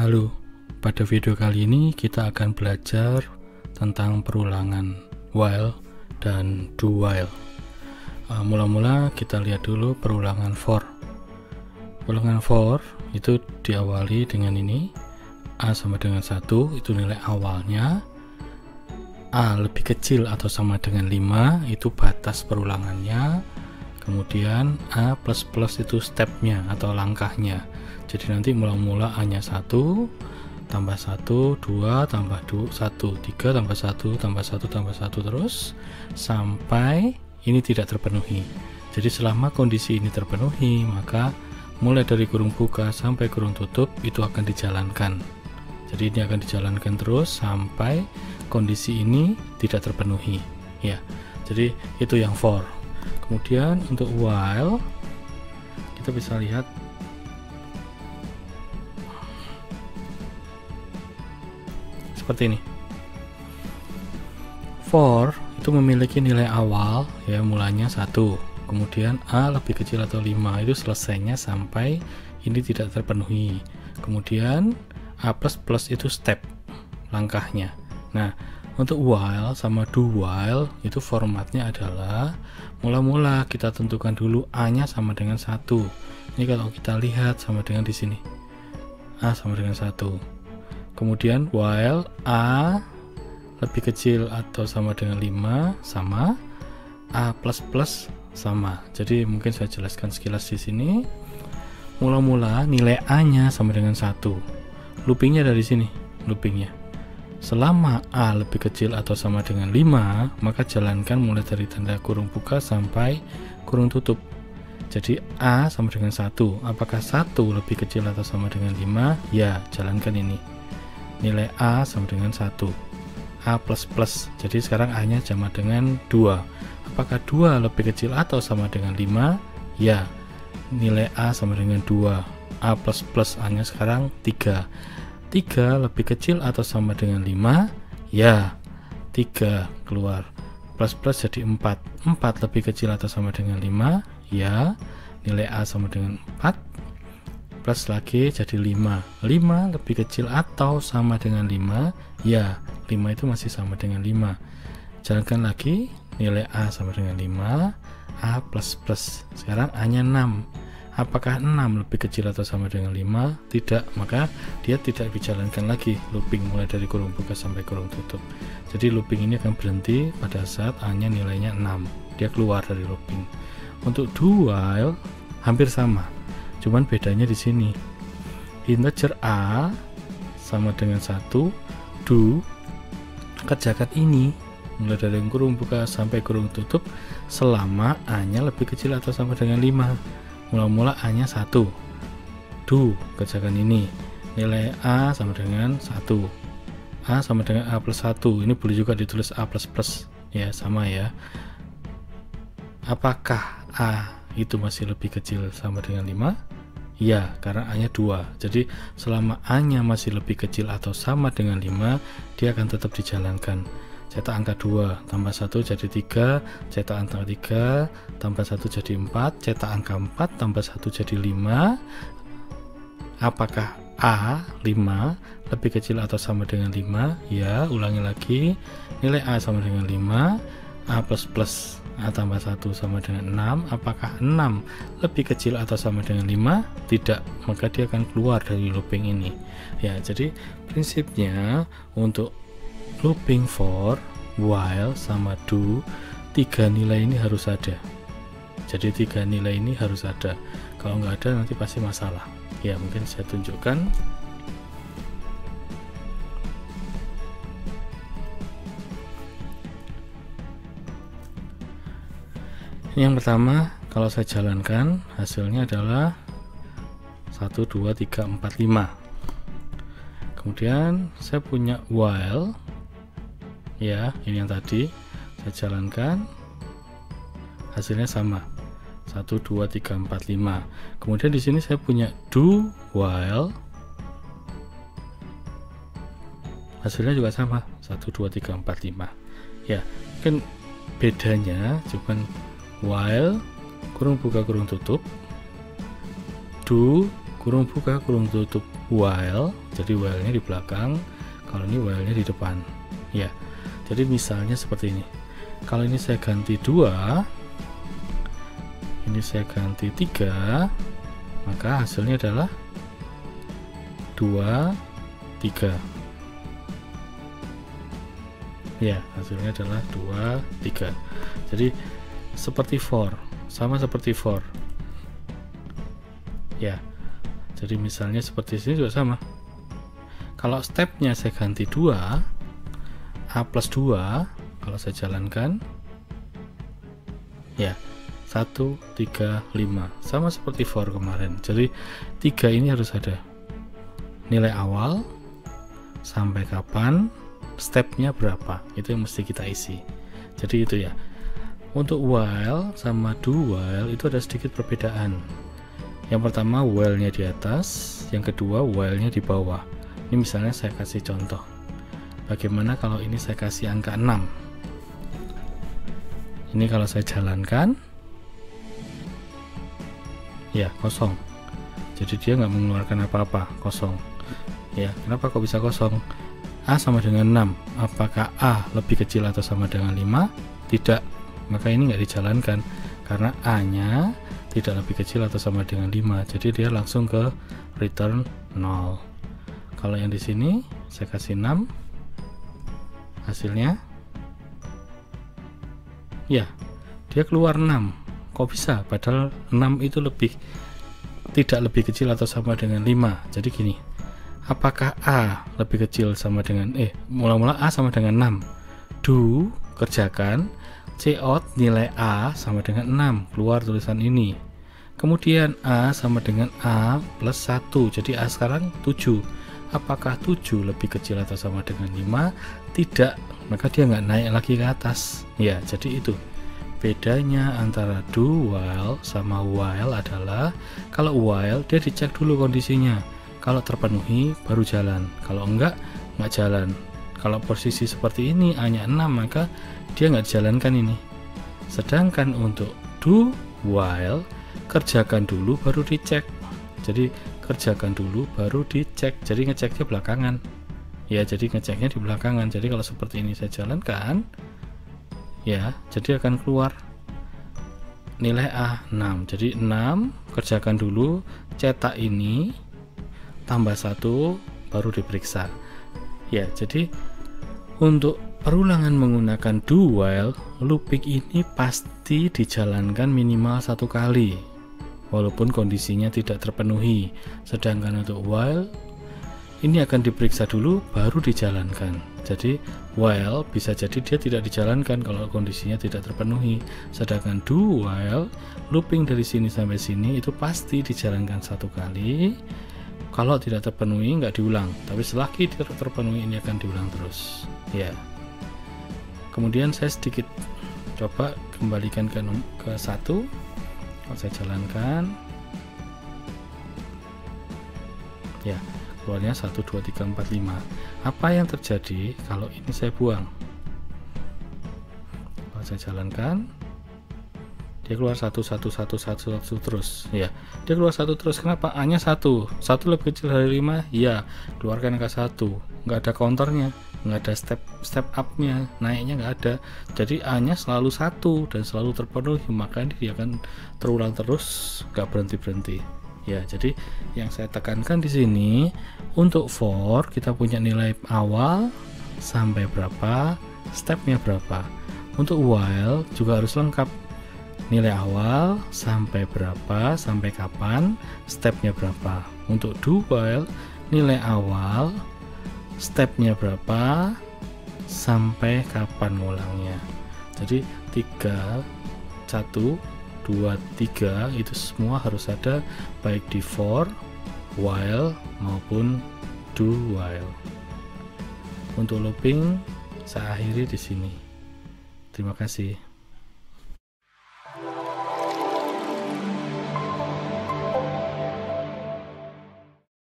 Halo, pada video kali ini kita akan belajar tentang perulangan while dan do while. Mula-mula kita lihat dulu perulangan for. Perulangan for itu diawali dengan ini, A sama dengan 1, itu nilai awalnya. A lebih kecil atau sama dengan 5, itu batas perulangannya. Kemudian A plus plus itu stepnya atau langkahnya. Jadi nanti mula-mula A nya 1 tambah 1, 2 tambah 1, 3 tambah 1 tambah 1 tambah 1 terus sampai ini tidak terpenuhi. Jadi selama kondisi ini terpenuhi, maka mulai dari kurung buka sampai kurung tutup itu akan dijalankan. Jadi ini akan dijalankan terus sampai kondisi ini tidak terpenuhi, ya. Jadi itu yang for. Kemudian untuk while kita bisa lihat seperti ini. For itu memiliki nilai awal, ya, mulanya 1, kemudian A lebih kecil atau 5, itu selesainya sampai ini tidak terpenuhi. Kemudian A plus plus itu step, langkahnya. Nah, untuk while sama do while itu formatnya adalah mula-mula kita tentukan dulu A nya sama dengan 1. Ini kalau kita lihat sama dengan di sini, A sama dengan 1. Kemudian while A lebih kecil atau sama dengan 5 sama A plus plus sama. Jadi mungkin saya jelaskan sekilas di sini. Mula-mula nilai A nya sama dengan 1. Loopingnya dari sini, loopingnya. Selama A lebih kecil atau sama dengan 5, maka jalankan mulai dari tanda kurung buka sampai kurung tutup. Jadi A sama dengan 1. Apakah 1 lebih kecil atau sama dengan 5? Ya, jalankan ini. Nilai A sama dengan 1. A plus plus. Jadi sekarang A nya sama dengan 2. Apakah 2 lebih kecil atau sama dengan 5? Ya. Nilai A sama dengan 2. A plus plus, A nya sekarang 3. 3 lebih kecil atau sama dengan 5? Ya. 3 keluar. Plus plus jadi 4. 4 lebih kecil atau sama dengan 5? Ya. Nilai A sama dengan 4. Plus lagi jadi 5. 5 lebih kecil atau sama dengan 5? Ya. 5 itu masih sama dengan 5. Jalankan lagi. Nilai A sama dengan 5. A plus plus. Sekarang A nya 6. Apakah 6 lebih kecil atau sama dengan 5? Tidak, maka dia tidak dijalankan lagi looping mulai dari kurung buka sampai kurung tutup. Jadi looping ini akan berhenti pada saat A nya nilainya 6. Dia keluar dari looping. Untuk do while hampir sama, cuman bedanya di sini. Integer A sama dengan 1, do, kerjakan ini mulai dari kurung buka sampai kurung tutup selama A nya lebih kecil atau sama dengan 5. Mula-mula A nya 1, do, kerjakan ini. Nilai A sama dengan 1. A sama dengan A plus 1. Ini boleh juga ditulis A plus plus, ya, sama ya. Apakah A itu masih lebih kecil sama dengan 5? Ya, karena A nya 2. Jadi selama A nya masih lebih kecil atau sama dengan 5, dia akan tetap dijalankan. Cetak angka 2 tambah 1 jadi 3, cetak angka 3 tambah 1 jadi 4, cetak angka 4 tambah 1 jadi 5. Apakah A 5 lebih kecil atau sama dengan 5? Ya, ulangi lagi. Nilai A sama dengan 5. A plus plus, A tambah 1 sama dengan 6. Apakah 6 lebih kecil atau sama dengan 5? Tidak, maka dia akan keluar dari looping ini. Ya, jadi prinsipnya untuk looping for, while, sama do, 3 nilai ini harus ada. Jadi 3 nilai ini harus ada. Kalau nggak ada nanti pasti masalah. Ya, mungkin saya tunjukkan. Yang pertama, kalau saya jalankan, hasilnya adalah 1, 2, 3, 4, 5. Kemudian saya punya while, ya, ini yang tadi saya jalankan, hasilnya sama, 1, 2, 3, 4, 5. Kemudian di sini saya punya do while, hasilnya juga sama, 1, 2, 3, 4, 5. Ya, mungkin bedanya cuman while kurung buka kurung tutup, do kurung buka, kurung tutup, while. Jadi while-nya di belakang, kalau ini while-nya di depan. Ya. Jadi misalnya seperti ini. Kalau ini saya ganti 2, ini saya ganti 3, maka hasilnya adalah 2, 3. Ya, hasilnya adalah 2, 3. Jadi seperti for, sama seperti for. Ya. Jadi misalnya seperti sini juga sama. Kalau stepnya saya ganti 2, A plus 2, kalau saya jalankan, ya 1, 3, 5, sama seperti for kemarin. Jadi 3 ini harus ada nilai awal, sampai kapan, stepnya berapa, itu yang mesti kita isi. Jadi itu ya. Untuk while sama do while itu ada sedikit perbedaan. Yang pertama while-nya di atas, yang kedua while-nya di bawah. Ini misalnya saya kasih contoh. Bagaimana kalau ini saya kasih angka 6? Ini kalau saya jalankan, ya kosong. Jadi dia nggak mengeluarkan apa-apa, kosong. Ya, kenapa kok bisa kosong? A sama dengan 6. Apakah A lebih kecil atau sama dengan 5? Tidak. Maka ini nggak dijalankan karena A-nya tidak lebih kecil atau sama dengan 5. Jadi dia langsung ke return 0. Kalau yang di sini saya kasih 6, hasilnya ya dia keluar 6. Kok bisa? Padahal 6 itu tidak lebih kecil atau sama dengan 5. Jadi gini, apakah A lebih kecil sama dengan mula-mula A sama dengan 6, do kerjakan, cout nilai A sama dengan 6, keluar tulisan ini. Kemudian A sama dengan A plus 1, jadi A sekarang 7. Apakah 7 lebih kecil atau sama dengan 5? Tidak, maka dia nggak naik lagi ke atas. Ya, jadi itu bedanya antara do while sama while adalah kalau while dia dicek dulu kondisinya. Kalau terpenuhi baru jalan, kalau enggak jalan. Kalau posisi seperti ini A-nya 6, maka dia nggak dijalankan ini. Sedangkan untuk do while kerjakan dulu baru dicek. Jadi kerjakan dulu baru dicek. Jadi ngeceknya belakangan. Ya, jadi ngeceknya di belakangan. Jadi kalau seperti ini saya jalankan, ya, jadi akan keluar nilai A 6. Jadi 6 kerjakan dulu, cetak ini tambah 1 baru diperiksa. Ya, jadi untuk perulangan menggunakan do while, looping ini pasti dijalankan minimal 1 kali walaupun kondisinya tidak terpenuhi. Sedangkan untuk while ini akan diperiksa dulu baru dijalankan. Jadi while bisa jadi dia tidak dijalankan kalau kondisinya tidak terpenuhi. Sedangkan do while, looping dari sini sampai sini itu pasti dijalankan 1 kali. Kalau tidak terpenuhi nggak diulang, tapi selagi terpenuhi ini akan diulang terus. Ya. Kemudian saya sedikit coba kembalikan ke 1. Kalau saya jalankan, ya, keluarnya 1, 2, 3, 4, 5. Apa yang terjadi kalau ini saya buang? Kalau saya jalankan, dia keluar 1, 1, 1, 1, 1 terus. Ya, dia keluar 1 terus. Kenapa? A-nya 1 lebih kecil dari 5. Ya, keluarkan angka 1. Nggak ada counternya, nggak ada step up-nya, naiknya nggak ada. Jadi A-nya selalu 1 dan selalu terpenuhi, maka dia akan terulang terus, nggak berhenti-berhenti. Ya, jadi yang saya tekankan di sini untuk for kita punya nilai awal sampai berapa, stepnya berapa. Untuk while juga harus lengkap, nilai awal sampai berapa, sampai kapan, stepnya berapa. Untuk do while, nilai awal, stepnya berapa, sampai kapan ngulangnya. Jadi 3, 1, 2, 3 itu semua harus ada, baik di for, while maupun do while. Untuk looping saya akhiri di sini. Terima kasih.